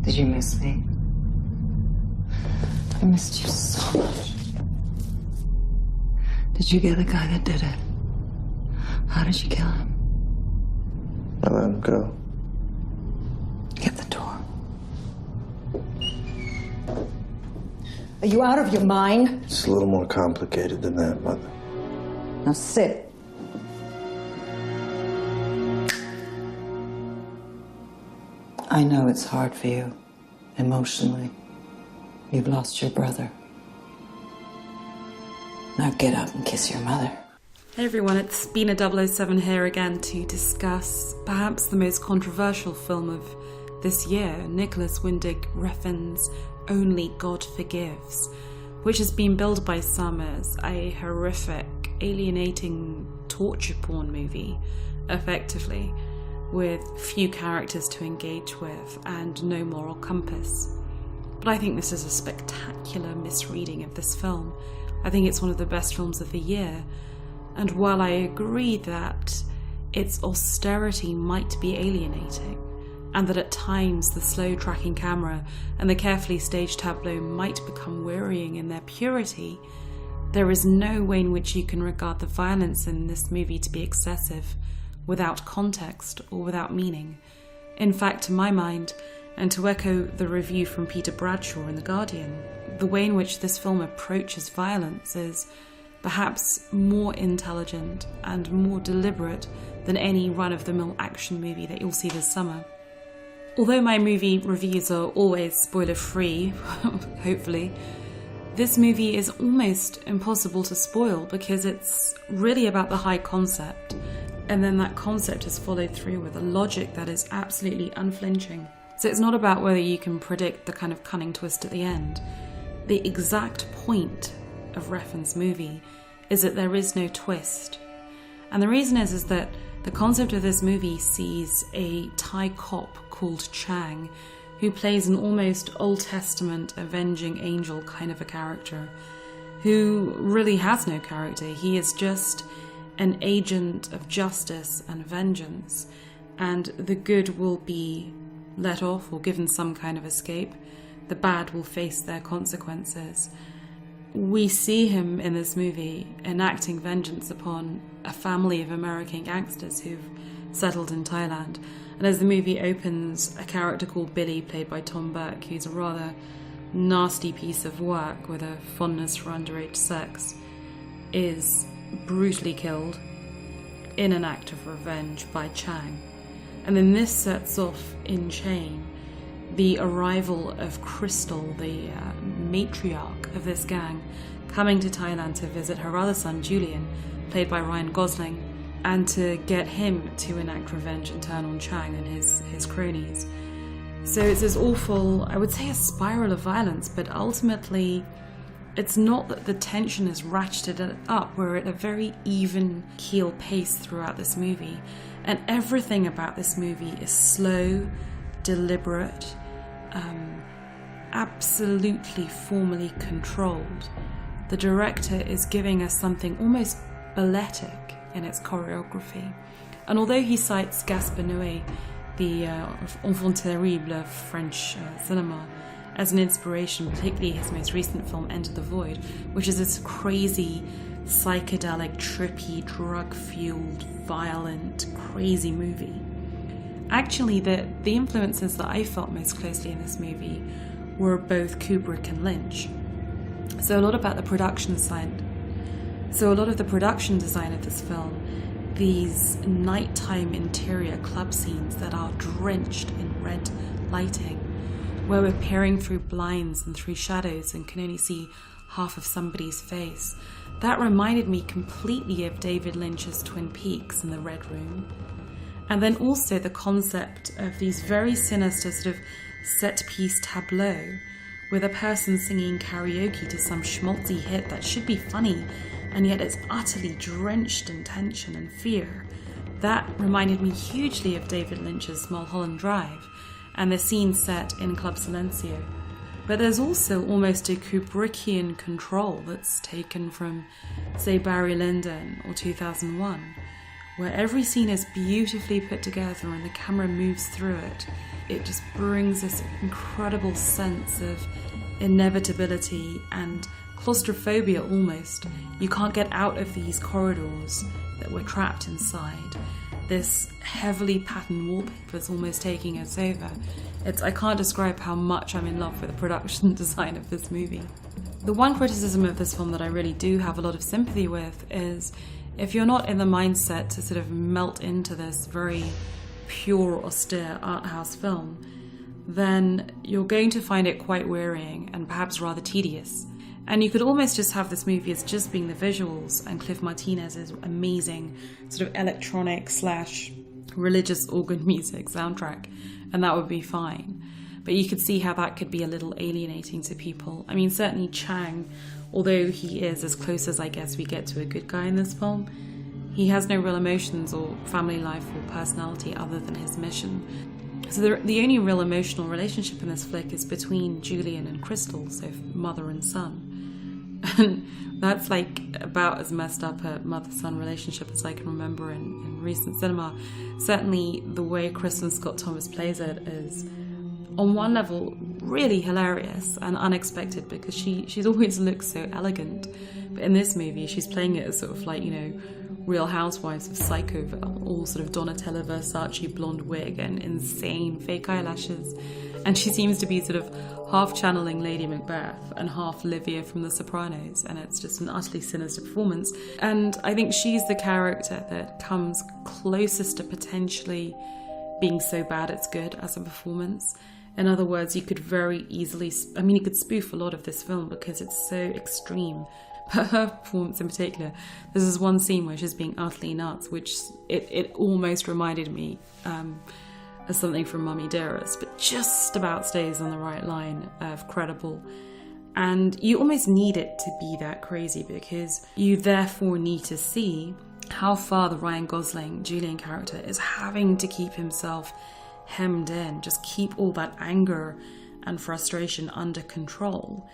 Did you miss me? I missed you so much. Did you get the guy that did it? How did you kill him? I let him go. Get the door. Are you out of your mind? It's a little more complicated than that, Mother. Now sit. I know it's hard for you, emotionally. You've lost your brother. Now get up and kiss your mother. Hey everyone, it's B007 here again to discuss perhaps the most controversial film of this year, Nicholas Winding Refn's Only God Forgives, which has been billed by some as a horrific, alienating torture porn movie, effectively, with few characters to engage with and no moral compass. But I think this is a spectacular misreading of this film. I think it's one of the best films of the year, and while I agree that its austerity might be alienating, and that at times the slow tracking camera and the carefully staged tableau might become wearying in their purity, there is no way in which you can regard the violence in this movie to be excessive, without context or without meaning. In fact, to my mind, and to echo the review from Peter Bradshaw in The Guardian, the way in which this film approaches violence is perhaps more intelligent and more deliberate than any run-of-the-mill action movie that you'll see this summer. Although my movie reviews are always spoiler-free, hopefully, this movie is almost impossible to spoil because it's really about the high concept, and then that concept is followed through with a logic that is absolutely unflinching. So it's not about whether you can predict the kind of cunning twist at the end. The exact point of Refn's movie is that there is no twist. And the reason is that the concept of this movie sees a Thai cop called Chang, who plays an almost Old Testament avenging angel kind of a character, who really has no character. He is just an agent of justice and vengeance, and the good will be let off or given some kind of escape. The bad will face their consequences. We see him in this movie enacting vengeance upon a family of American gangsters who've settled in Thailand. And as the movie opens, a character called Billy, played by Tom Burke, who's a rather nasty piece of work with a fondness for underage sex, is brutally killed in an act of revenge by Chang. And then this sets off in chain the arrival of Crystal, the matriarch of this gang, coming to Thailand to visit her other son Julian, played by Ryan Gosling, and to get him to enact revenge in turn on Chang and his cronies. So it's this awful, I would say a spiral of violence, but ultimately it's not that the tension is ratcheted up. We're at a very even keel pace throughout this movie. And everything about this movie is slow, deliberate, absolutely formally controlled. The director is giving us something almost balletic in its choreography. And although he cites Gaspar Noé, the enfant terrible of French cinema, as an inspiration, particularly his most recent film, Enter the Void, which is this crazy, psychedelic, trippy, drug-fueled, violent, crazy movie. Actually, the influences that I felt most closely in this movie were both Kubrick and Lynch. So a lot about the production side. So a lot of the production design of this film, these nighttime interior club scenes that are drenched in red lighting, where we're peering through blinds and through shadows and can only see half of somebody's face. That reminded me completely of David Lynch's Twin Peaks and The Red Room. And then also the concept of these very sinister sort of set-piece tableau with a person singing karaoke to some schmaltzy hit that should be funny, and yet it's utterly drenched in tension and fear. That reminded me hugely of David Lynch's Mulholland Drive and the scene set in Club Silencio. But there's also almost a Kubrickian control that's taken from, say, Barry Lyndon or 2001, where every scene is beautifully put together and the camera moves through it. It just brings this incredible sense of inevitability and claustrophobia almost. You can't get out of these corridors that we're trapped inside. This heavily patterned wallpaper is almost taking us over. I can't describe how much I'm in love with the production design of this movie. The one criticism of this film that I really do have a lot of sympathy with is if you're not in the mindset to sort of melt into this very pure, austere art house film, then you're going to find it quite wearying and perhaps rather tedious. And you could almost just have this movie as just being the visuals and Cliff Martinez's amazing sort of electronic / religious organ music soundtrack, and that would be fine. But you could see how that could be a little alienating to people. I mean, certainly Chang, although he is as close as I guess we get to a good guy in this film, he has no real emotions or family life or personality other than his mission. So the only real emotional relationship in this flick is between Julian and Crystal, so mother and son. And that's like about as messed up a mother-son relationship as I can remember in recent cinema. Certainly the way Kristen Scott Thomas plays it is, on one level, really hilarious and unexpected because she's always looked so elegant. But in this movie, she's playing it as sort of like, Real Housewives of Psychoville, all sort of Donatella Versace blonde wig and insane fake eyelashes. And she seems to be sort of half channeling Lady Macbeth and half Livia from The Sopranos, and it's just an utterly sinister performance. And I think she's the character that comes closest to potentially being so bad it's good as a performance. In other words, you could very easily, you could spoof a lot of this film because it's so extreme. But her performance in particular, there's this one scene where she's being utterly nuts, which it almost reminded me of something from Mummy Dearest, but just about stays on the right line of credible. And you almost need it to be that crazy because you therefore need to see how far the Ryan Gosling Julian character is having to keep himself hemmed in, just keep all that anger and frustration under control.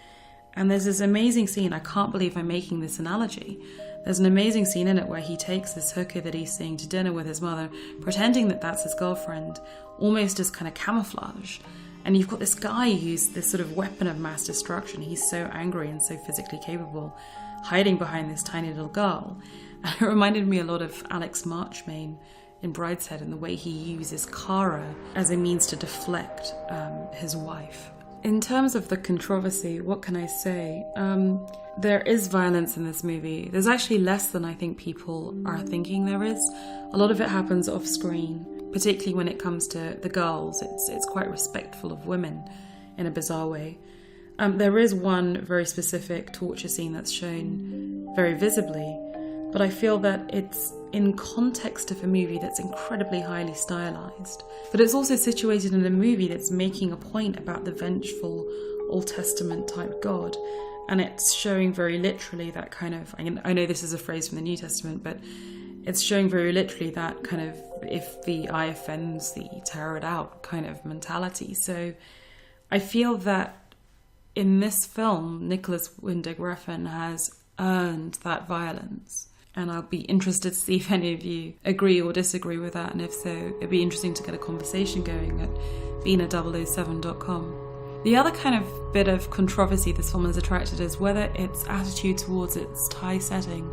And there's this amazing scene, I can't believe I'm making this analogy. There's an amazing scene in it where he takes this hooker that he's seeing to dinner with his mother, pretending that that's his girlfriend, almost as kind of camouflage. And you've got this guy who's this sort of weapon of mass destruction. He's so angry and so physically capable, hiding behind this tiny little girl. And it reminded me a lot of Alex Marchmain in Brideshead and the way he uses Cara as a means to deflect his wife. In terms of the controversy, what can I say? There is violence in this movie. There's actually less than I think people are thinking there is. A lot of it happens off screen, particularly when it comes to the girls. It's quite respectful of women in a bizarre way. There is one very specific torture scene that's shown very visibly, but I feel that it's in context of a movie that's incredibly highly stylized. But it's also situated in a movie that's making a point about the vengeful Old Testament type God. And it's showing very literally that kind of, I know this is a phrase from the New Testament, but it's showing very literally that kind of, if the eye offends thee, tear it out kind of mentality. So I feel that in this film, Nicholas Winding Refn has earned that violence. And I'll be interested to see if any of you agree or disagree with that. And if so, it'd be interesting to get a conversation going at B007.com. The other kind of bit of controversy this film has attracted is whether its attitude towards its Thai setting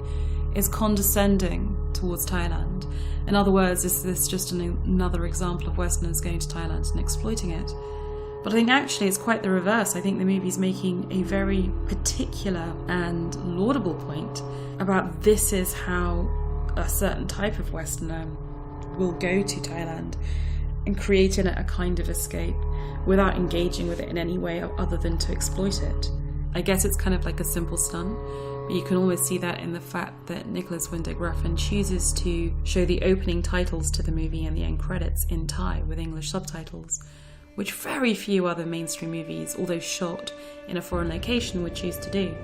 is condescending towards Thailand. In other words, is this just another example of Westerners going to Thailand and exploiting it? But I think actually it's quite the reverse. I think the movie's making a very particular and laudable point about this is how a certain type of Westerner will go to Thailand and create in it a kind of escape without engaging with it in any way other than to exploit it. I guess it's kind of like a simple stunt, but you can almost see that in the fact that Nicholas Winding Refn chooses to show the opening titles to the movie and the end credits in Thai with English subtitles, which very few other mainstream movies, although shot in a foreign location, would choose to do.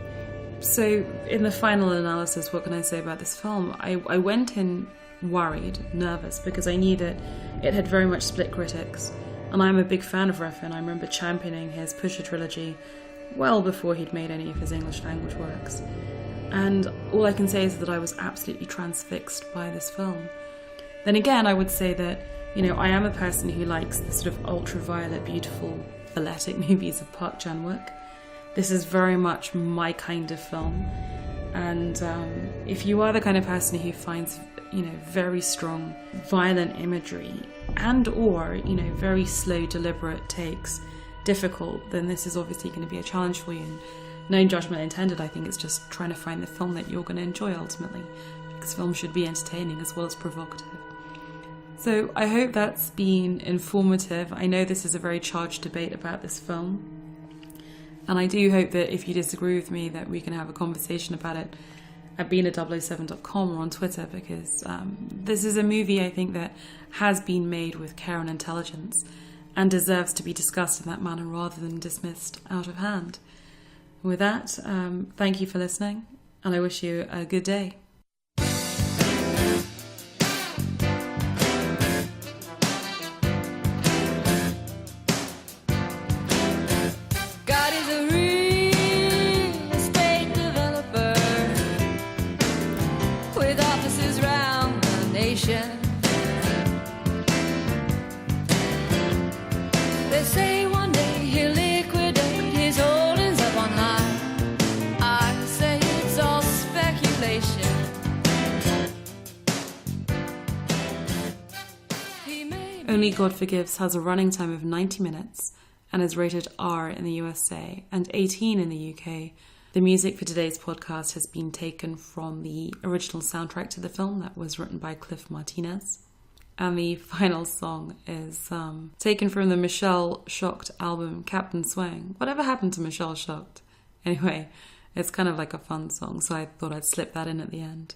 So in the final analysis, what can I say about this film? I went in worried, nervous, because I knew that it had very much split critics. And I'm a big fan of Refn. I remember championing his Pusher trilogy well before he'd made any of his English language works. And all I can say is that I was absolutely transfixed by this film. Then again, I would say that, I am a person who likes the sort of ultraviolet, beautiful, balletic movies of Park Chan-wook. This is very much my kind of film. And if you are the kind of person who finds, very strong, violent imagery or, very slow, deliberate takes difficult, then this is obviously going to be a challenge for you. And no judgment intended. I think it's just trying to find the film that you're going to enjoy ultimately, because film should be entertaining as well as provocative. So I hope that's been informative. I know this is a very charged debate about this film, and I do hope that if you disagree with me, that we can have a conversation about it at b007.com or on Twitter, because this is a movie I think that has been made with care and intelligence and deserves to be discussed in that manner rather than dismissed out of hand. With that, thank you for listening, and I wish you a good day. God is a real estate developer with offices round the nation. They say one day he'll liquidate his holdings up online. I say it's all speculation. Only God Forgives has a running time of 90 minutes and is rated R in the USA and 18 in the UK. The music for today's podcast has been taken from the original soundtrack to the film that was written by Cliff Martinez. And the final song is taken from the Michelle Shocked album, Captain Swing. Whatever happened to Michelle Shocked? Anyway, it's kind of like a fun song, so I thought I'd slip that in at the end.